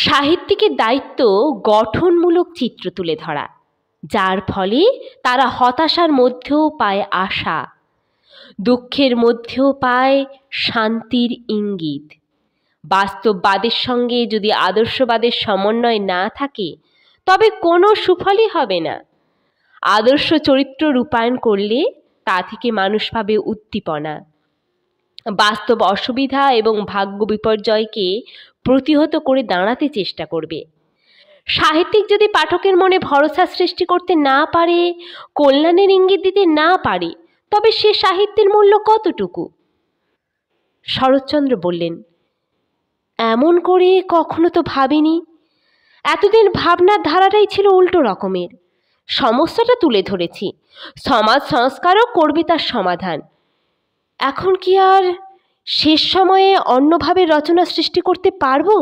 সাহিত্যিকের দায়িত্ব গঠনমূলক চিত্র তুলে ধরা, যার ফলে তারা হতাশার মধ্যেও পায় আশা, দুঃখের মধ্যেও পায় শান্তির ইঙ্গিত। বাস্তববাদের সঙ্গে যদি আদর্শবাদের সমন্বয় না থাকে, তবে কোনো সুফলই হবে না। আদর্শ চরিত্র রূপায়ণ করলে তা থেকে মানুষ পাবে উদ্দীপনা, বাস্তব অসুবিধা এবং ভাগ্য বিপর্যয়কে প্রতিহত করে দাঁড়াতে চেষ্টা করবে। সাহিত্যিক যদি পাঠকের মনে ভরসা সৃষ্টি করতে না পারে, কল্যাণের ইঙ্গিত দিতে না পারে, তবে সে সাহিত্যের মূল্য কতটুকু? শরৎচন্দ্র বললেন, এমন করে কখনো তো ভাবিনি। এতদিন ভাবনার ধারাটাই ছিল উল্টো রকমের। সমস্যাটা তুলে ধরেছি, সমাজ সংস্কারও করবে তার সমাধান। এখন কি আর শেষ সময়ে অন্যভাবে রচনা সৃষ্টি করতে পারবো?